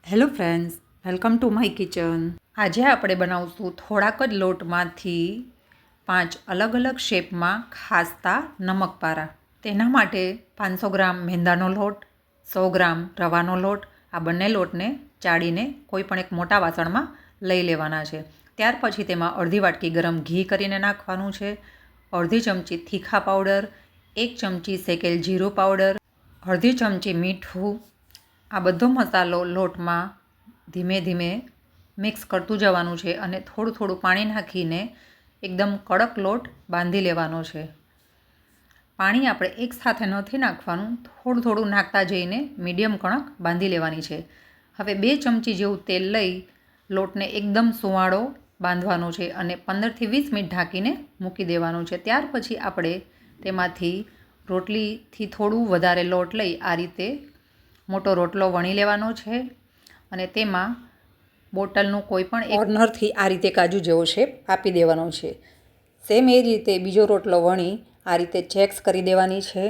Hello friends, welcome to my kitchen. આજે આપણે બનાવશું થોડાક જ લોટમાંથી 5 અલગ અલગ શેપમાં ખાસ્તા નમકપારા. તેના માટે 500 ગ્રામ મેંદાનો લોટ, 100 ગ્રામ રવાનો લોટ, આ બંને લોટને ચાળીને કોઈ પણ એક મોટા વાસણમાં લઈ લેવાના છે. ત્યાર પછી તેમાં અડધી વાટકી ગરમ ઘી કરીને નાખવાનું છે, અડધી ચમચી તીખા પાવડર, 1 ચમચી શેકેલ જીરું પાવડર, અડધી ચમચી મીઠું. આ બધો મસાલો લોટમાં ધીમે ધીમે મિક્સ કરતું જવાનું છે અને થોડું થોડું પાણી નાખીને એકદમ કડક લોટ બાંધી લેવાનો છે. પાણી આપણે એકસાથે નથી નાખવાનું, થોડું થોડું નાખતા જઈને મીડિયમ કણક બાંધી લેવાની છે. હવે 2 ચમચી જેવું તેલ લઈ લોટને એકદમ સુવાળો બાંધવાનો છે અને 15થી 20 મિનિટ ઢાંકીને મૂકી દેવાનું છે. ત્યાર પછી આપણે તેમાંથી રોટલીથી થોડું વધારે લોટ લઈ આ રીતે મોટો રોટલો વણી લેવાનો છે અને તેમાં બોટલનું કોઈ પણ એક કોર્નરથી આ રીતે કાજુ જેવો શેપ આપી દેવાનો છે. સેમ એ રીતે બીજો રોટલો વણી આ રીતે ચેક્સ કરી દેવાની છે.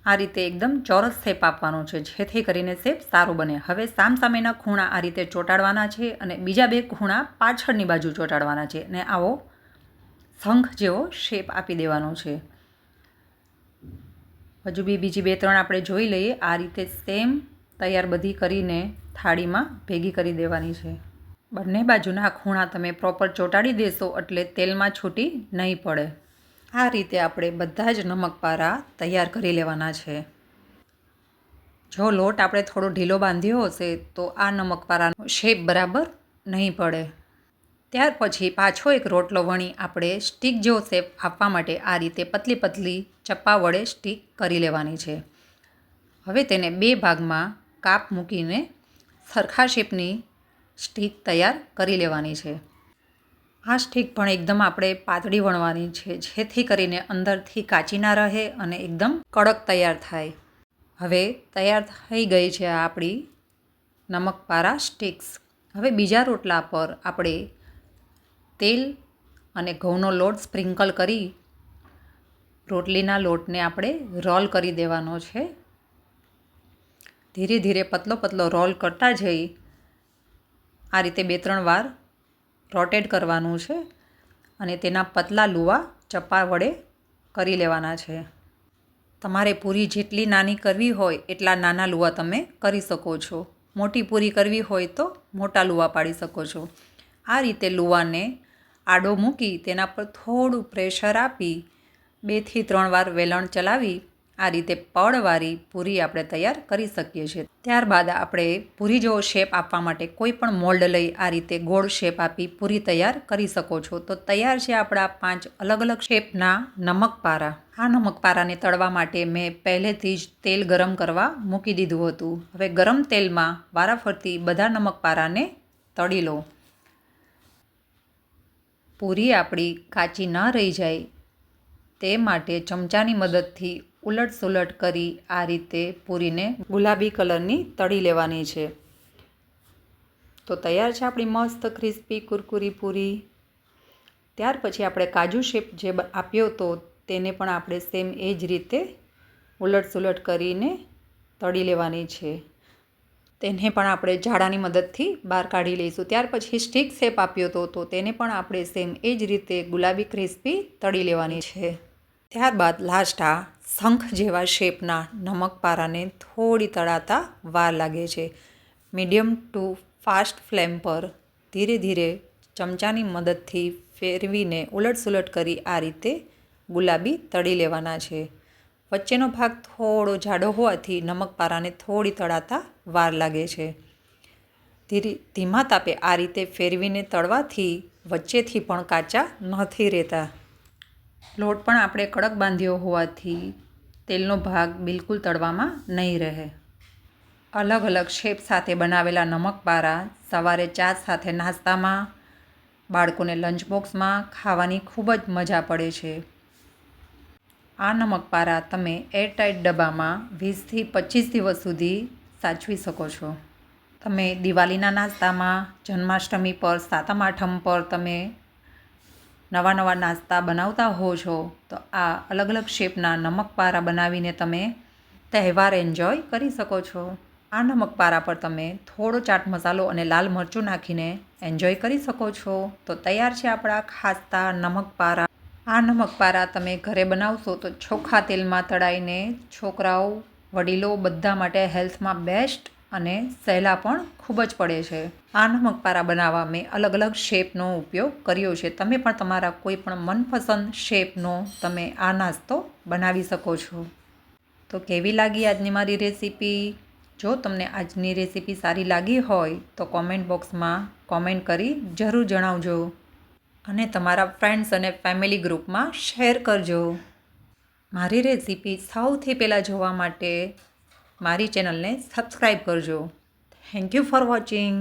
આ રીતે એકદમ ચોરસ શેપ આપવાનો છે જેથી કરીને શેપ સારો બને. હવે સામસામેના ખૂણા આ રીતે ચોંટાડવાના છે અને બીજા 2 ખૂણા પાછળની બાજુ ચોંટાડવાના છે અને આવો શંખ જેવો શેપ આપી દેવાનો છે. હજુ બીજી 2-3 આપણે જોઈ લઈએ. આ રીતે સેમ તૈયાર બધી કરીને થાળીમાં ભેગી કરી દેવાની છે. બંને બાજુના ખૂણા તમે પ્રોપર ચોંટાડી દેશો એટલે તેલમાં છૂટી નહીં પડે. આ રીતે આપણે બધા જ નમકપારા તૈયાર કરી લેવાના છે. જો લોટ આપણે થોડો ઢીલો બાંધ્યો હશે તો આ નમકપારાનો શેપ બરાબર નહીં પડે. ત્યાર પછી પાછો એક રોટલો વણી આપણે સ્ટીક જેવો શેપ આપવા માટે આ રીતે પતલી પતલી ચપ્પા વડે સ્ટીક કરી લેવાની છે. હવે તેને 2 ભાગમાં કાપ મૂકીને સરખા શેપની સ્ટીક તૈયાર કરી લેવાની છે. આ સ્ટીક પણ એકદમ આપણે પાતળી વણવાની છે જેથી કરીને અંદરથી કાચી ના રહે અને એકદમ કડક તૈયાર થાય. હવે તૈયાર થઈ ગઈ છે આપણી નમકપારા સ્ટીક્સ. હવે બીજા રોટલા પર આપણે તેલ અને ઘઉંનો લોટ સ્પ્રિંકલ કરી રોટલીના લોટને આપણે રોલ કરી દેવાનો છે. ધીરે ધીરે પતલો પતલો રોલ કરતા જઈ આ રીતે 2-3 વાર રોટેટ કરવાનું છે અને તેના પતલા લુવા ચપ્પા વડે કરી લેવાના છે. તમારે પૂરી જેટલી નાની કરવી હોય એટલા નાના લુવા તમે કરી શકો છો. મોટી પૂરી કરવી હોય તો મોટા લુવા પાડી શકો છો. આ રીતે લુવાને આડો મૂકી તેના પર થોડું પ્રેશર આપી 2થી 3 વાર વેલણ ચલાવી આ રીતે પડવાળી પૂરી આપણે તૈયાર કરી શકીએ છીએ. ત્યારબાદ આપણે પૂરી જેવો શેપ આપવા માટે કોઈ પણ મોલ્ડ લઈ આ રીતે ગોળ શેપ આપી પૂરી તૈયાર કરી શકો છો. તો તૈયાર છે આપણા 5 અલગ અલગ શેપના નમકપારા. આ નમકપારાને તળવા માટે મેં પહેલેથી જ તેલ ગરમ કરવા મૂકી દીધું હતું. હવે ગરમ તેલમાં વારાફરતી બધા નમકપારાને તળી લો. પૂરી આપણી કાચી ન રહી જાય તે માટે ચમચાની મદદથી ઉલટ સુલટ કરી આ રીતે પૂરીને ગુલાબી કલરની તળી લેવાની છે. તો તૈયાર છે આપણી મસ્ત ક્રિસ્પી કુરકુરી પૂરી. ત્યાર પછી આપણે કાજુ શેપ જે આપ્યો હતો તેને પણ આપણે સેમ એ જ રીતે ઉલટ સુલટ કરીને તળી લેવાની છે. તેને પણ આપણે જાળાની મદદથી બહાર કાઢી લઈશું. ત્યાર પછી સ્ટીક શેપ આપ્યો હતો તો તેને પણ આપણે સેમ એ જ રીતે ગુલાબી ક્રિસ્પી તળી લેવાની છે. ત્યારબાદ લાસ્ટ આ શંખ જેવા શેપના નમકપારાને થોડી તળાતા વાર લાગે છે. મીડિયમ ટુ ફાસ્ટ ફ્લેમ પર ધીરે ધીરે ચમચાની મદદથી ફેરવીને ઉલટ સુલટ કરી આ રીતે ગુલાબી તળી લેવાના છે. વચ્ચેનો ભાગ થોડો જાડો હોવાથી નમકપારાને થોડી તળાતા વાર લાગે છે. ધીમા તાપે આ રીતે ફેરવીને તળવાથી વચ્ચેથી પણ કાચા નથી રહેતા. લોટ પણ આપણે કડક બાંધ્યો હોવાથી તેલનો ભાગ બિલકુલ તળવામાં નહીં રહે. અલગ અલગ શેપ સાથે બનાવેલા નમકપારા સવારે ચા સાથે નાસ્તામાં, બાળકોને લંચ બોક્સમાં ખાવાની ખૂબ જ મજા પડે છે. આ નમકપારા તમે એરટાઇટ ડબ્બામાં 20થી 25 દિવસ સુધી સાચવી શકો છો. તમે દિવાળીના નાસ્તામાં, જન્માષ્ટમી પર, સાતમ આઠમ પર તમે નવા નવા નાસ્તા બનાવતા હો છો તો આ અલગ અલગ શેપના નમકપારા બનાવીને તમે તહેવાર એન્જોય કરી શકો છો. આ નમકપારા પર તમે થોડો ચાટ મસાલો અને લાલ મરચું નાખીને એન્જોય કરી શકો છો. તો તૈયાર છે આપણા ખાસ્તા નમકપારા. આ નમકપારા તમે ઘરે બનાવશો તો ચોખ્ખા તેલમાં તળાઈને છોકરાઓ વડીલો બધા માટે હેલ્થમાં બેસ્ટ અને સહેલા પણ ખૂબ જ પડે છે. આ નમકપારા બનાવવા મેં અલગ અલગ શેપનો ઉપયોગ કર્યો છે. તમે પણ તમારા કોઈ પણ મનપસંદ શેપનો તમે આ નાસ્તો બનાવી શકો છો. તો કેવી લાગી આજની મારી રેસીપી? જો તમને આજની રેસીપી સારી લાગી હોય તો કોમેન્ટ બોક્સમાં કોમેન્ટ કરી જરૂર જણાવજો અને તમારા ફ્રેન્ડ્સ અને ફેમિલી ગ્રુપમાં શેર કરજો. મારી રેસીપી સૌથી પહેલાં જોવા માટે મારી ચેનલને સબસ્ક્રાઈબ કરજો. Thank you for watching.